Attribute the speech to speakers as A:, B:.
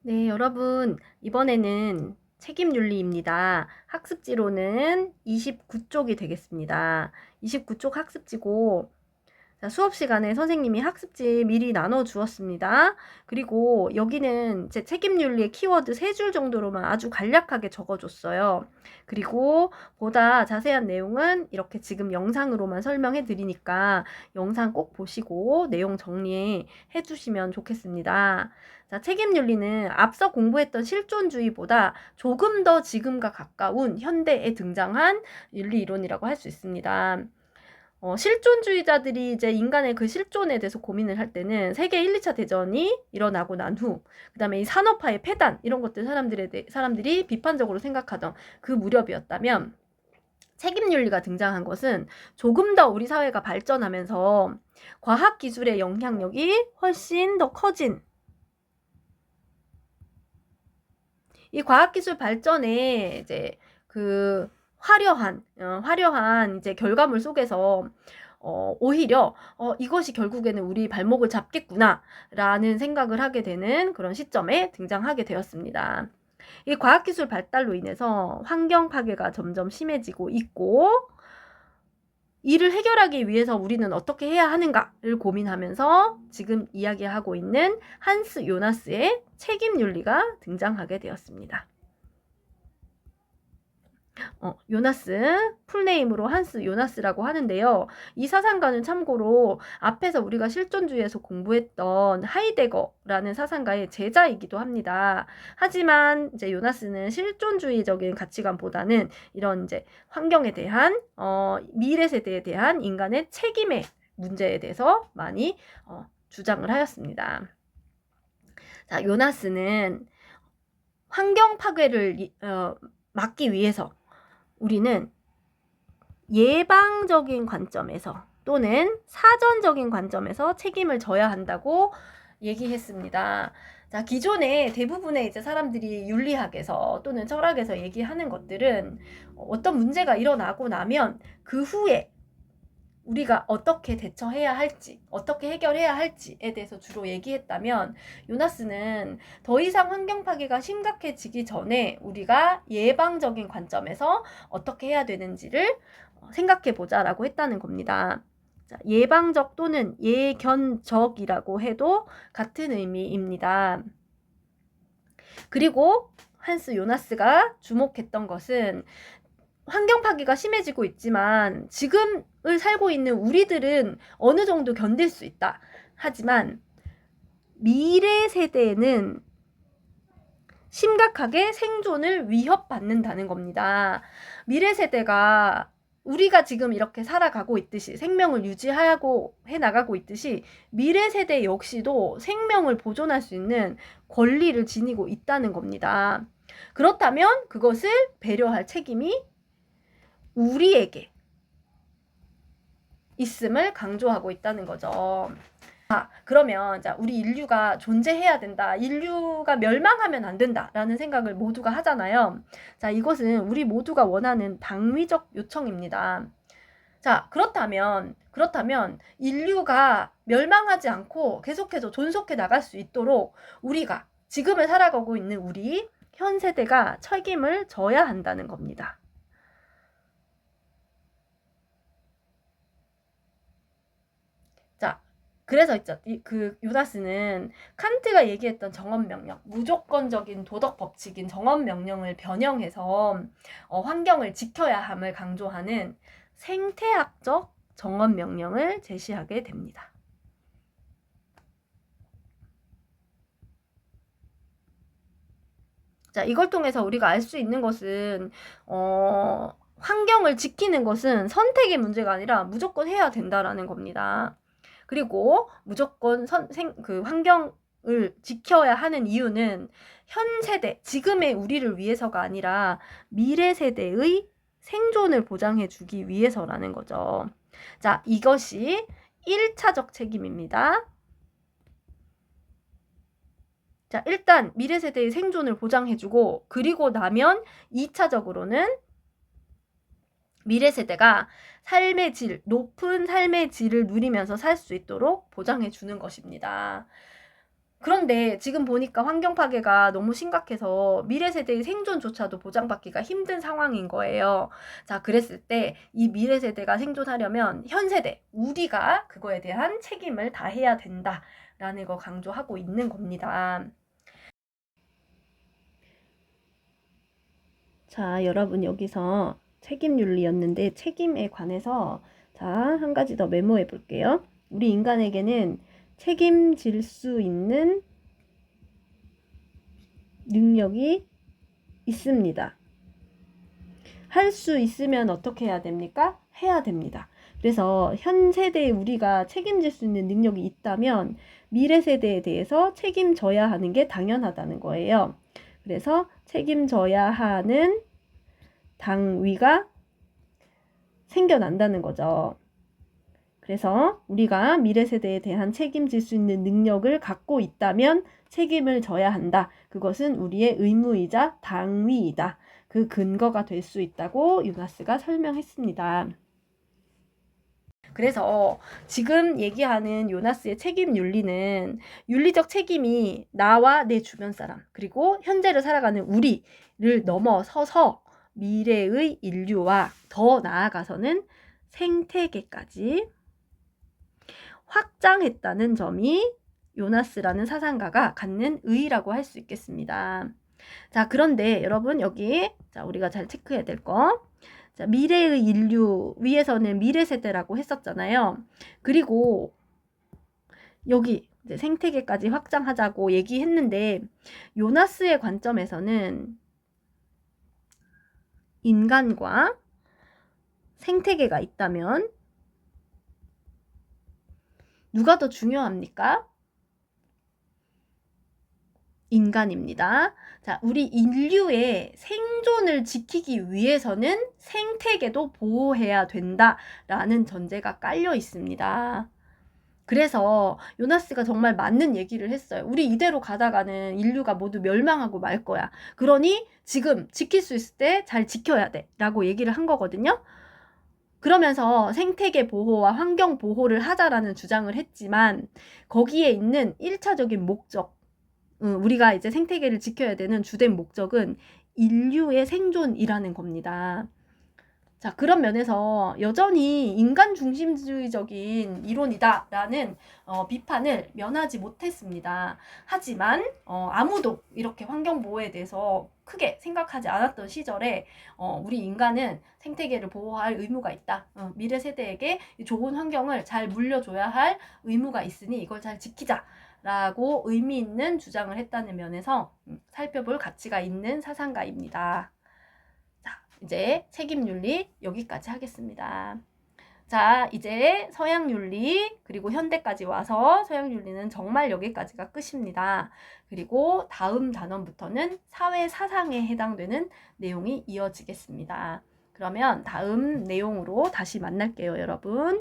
A: 네, 여러분, 이번에는 책임윤리입니다. 학습지로는 29쪽이 되겠습니다. 29쪽 학습지고, 자, 수업 시간에 선생님이 학습지 미리 나눠 주었습니다. 그리고 여기는 제 책임윤리의 키워드 3줄 정도로만 아주 간략하게 적어줬어요. 그리고 보다 자세한 내용은 이렇게 지금 영상으로만 설명해 드리니까 영상 꼭 보시고 내용 정리해 주시면 좋겠습니다. 자, 책임윤리는 앞서 공부했던 실존주의보다 조금 더 지금과 가까운 현대에 등장한 윤리 이론이라고 할 수 있습니다. 실존주의자들이 이제 인간의 그 실존에 대해서 고민을 할 때는 세계 1, 2차 대전이 일어나고 난 후, 그 다음에 이 산업화의 폐단, 이런 것들 사람들이 비판적으로 생각하던 그 무렵이었다면, 책임윤리가 등장한 것은 조금 더 우리 사회가 발전하면서 과학기술의 영향력이 훨씬 더 커진, 이 과학기술 발전에 이제 그 화려한 이제 결과물 속에서 오히려 이것이 결국에는 우리 발목을 잡겠구나라는 생각을 하게 되는 그런 시점에 등장하게 되었습니다. 이 과학기술 발달로 인해서 환경 파괴가 점점 심해지고 있고, 이를 해결하기 위해서 우리는 어떻게 해야 하는가를 고민하면서 지금 이야기하고 있는 한스 요나스의 책임윤리가 등장하게 되었습니다. 요나스, 풀네임으로 한스 요나스라고 하는데요. 이 사상가는 참고로 앞에서 우리가 실존주의에서 공부했던 하이데거라는 사상가의 제자이기도 합니다. 하지만 이제 요나스는 실존주의적인 가치관보다는 이런 이제 환경에 대한 미래 세대에 대한 인간의 책임의 문제에 대해서 많이 주장을 하였습니다. 자, 요나스는 환경 파괴를 막기 위해서 우리는 예방적인 관점에서 또는 사전적인 관점에서 책임을 져야 한다고 얘기했습니다. 자, 기존에 대부분의 이제 사람들이 윤리학에서 또는 철학에서 얘기하는 것들은 어떤 문제가 일어나고 나면 그 후에 우리가 어떻게 대처해야 할지, 어떻게 해결해야 할지에 대해서 주로 얘기했다면, 요나스는 더 이상 환경 파괴가 심각해지기 전에 우리가 예방적인 관점에서 어떻게 해야 되는지를 생각해 보자라고 했다는 겁니다. 자, 예방적 또는 예견적이라고 해도 같은 의미입니다. 그리고 한스 요나스가 주목했던 것은 환경 파괴가 심해지고 있지만 지금을 살고 있는 우리들은 어느 정도 견딜 수 있다. 하지만 미래 세대는 심각하게 생존을 위협받는다는 겁니다. 미래 세대가 우리가 지금 이렇게 살아가고 있듯이 생명을 유지하고 해나가고 있듯이 미래 세대 역시도 생명을 보존할 수 있는 권리를 지니고 있다는 겁니다. 그렇다면 그것을 배려할 책임이 우리에게 있음을 강조하고 있다는 거죠. 그러면 자, 우리 인류가 존재해야 된다. 인류가 멸망하면 안 된다라는 생각을 모두가 하잖아요. 자, 이것은 우리 모두가 원하는 당위적 요청입니다. 자, 그렇다면 인류가 멸망하지 않고 계속해서 존속해 나갈 수 있도록 우리가 지금을 살아가고 있는 우리 현 세대가 책임을 져야 한다는 겁니다. 자, 그래서 있죠. 그 요나스는 칸트가 얘기했던 정언명령, 무조건적인 도덕 법칙인 정언명령을 변형해서 환경을 지켜야 함을 강조하는 생태학적 정언명령을 제시하게 됩니다. 자, 이걸 통해서 우리가 알 수 있는 것은 환경을 지키는 것은 선택의 문제가 아니라 무조건 해야 된다라는 겁니다. 그리고 무조건 그 환경을 지켜야 하는 이유는 현 세대, 지금의 우리를 위해서가 아니라 미래 세대의 생존을 보장해 주기 위해서라는 거죠. 자, 이것이 1차적 책임입니다. 자, 일단 미래 세대의 생존을 보장해주고, 그리고 나면 2차적으로는 미래 세대가 높은 삶의 질을 누리면서 살 수 있도록 보장해 주는 것입니다. 그런데 지금 보니까 환경 파괴가 너무 심각해서 미래 세대의 생존조차도 보장받기가 힘든 상황인 거예요. 자, 그랬을 때 이 미래 세대가 생존하려면 현 세대, 우리가 그거에 대한 책임을 다해야 된다라는 거 강조하고 있는 겁니다. 자, 여러분 여기서 책임윤리였는데 책임에 관해서 자, 한 가지 더 메모해 볼게요. 우리 인간에게는 책임질 수 있는 능력이 있습니다. 할 수 있으면 어떻게 해야 됩니까? 해야 됩니다. 그래서 현 세대에 우리가 책임질 수 있는 능력이 있다면 미래 세대에 대해서 책임져야 하는 게 당연하다는 거예요. 그래서 책임져야 하는 당위가 생겨난다는 거죠. 그래서 우리가 미래 세대에 대한 책임질 수 있는 능력을 갖고 있다면 책임을 져야 한다. 그것은 우리의 의무이자 당위이다. 그 근거가 될 수 있다고 요나스가 설명했습니다. 그래서 지금 얘기하는 요나스의 책임 윤리는 윤리적 책임이 나와 내 주변 사람 그리고 현재를 살아가는 우리를 넘어서서 미래의 인류와 더 나아가서는 생태계까지 확장했다는 점이 요나스라는 사상가가 갖는 의의라고 할 수 있겠습니다. 자, 그런데 여러분 여기 자, 우리가 잘 체크해야 될 거. 자, 미래의 인류 위에서는 미래 세대라고 했었잖아요. 그리고 여기 이제 생태계까지 확장하자고 얘기했는데 요나스의 관점에서는 인간과 생태계가 있다면 누가 더 중요합니까? 인간입니다. 자, 우리 인류의 생존을 지키기 위해서는 생태계도 보호해야 된다라는 전제가 깔려 있습니다. 그래서 요나스가 정말 맞는 얘기를 했어요. 우리 이대로 가다가는 인류가 모두 멸망하고 말 거야. 그러니 지금 지킬 수 있을 때 잘 지켜야 돼 라고 얘기를 한 거거든요. 그러면서 생태계 보호와 환경 보호를 하자라는 주장을 했지만 거기에 있는 1차적인 목적, 우리가 이제 생태계를 지켜야 되는 주된 목적은 인류의 생존이라는 겁니다. 자, 그런 면에서 여전히 인간 중심주의적인 이론이다라는 비판을 면하지 못했습니다. 하지만 아무도 이렇게 환경보호에 대해서 크게 생각하지 않았던 시절에 우리 인간은 생태계를 보호할 의무가 있다. 미래 세대에게 좋은 환경을 잘 물려줘야 할 의무가 있으니 이걸 잘 지키자. 라고 의미 있는 주장을 했다는 면에서 살펴볼 가치가 있는 사상가입니다. 이제 책임윤리 여기까지 하겠습니다. 자, 이제 서양윤리 그리고 현대까지 와서 서양윤리는 정말 여기까지가 끝입니다. 그리고 다음 단원부터는 사회사상에 해당되는 내용이 이어지겠습니다. 그러면 다음 내용으로 다시 만날게요, 여러분.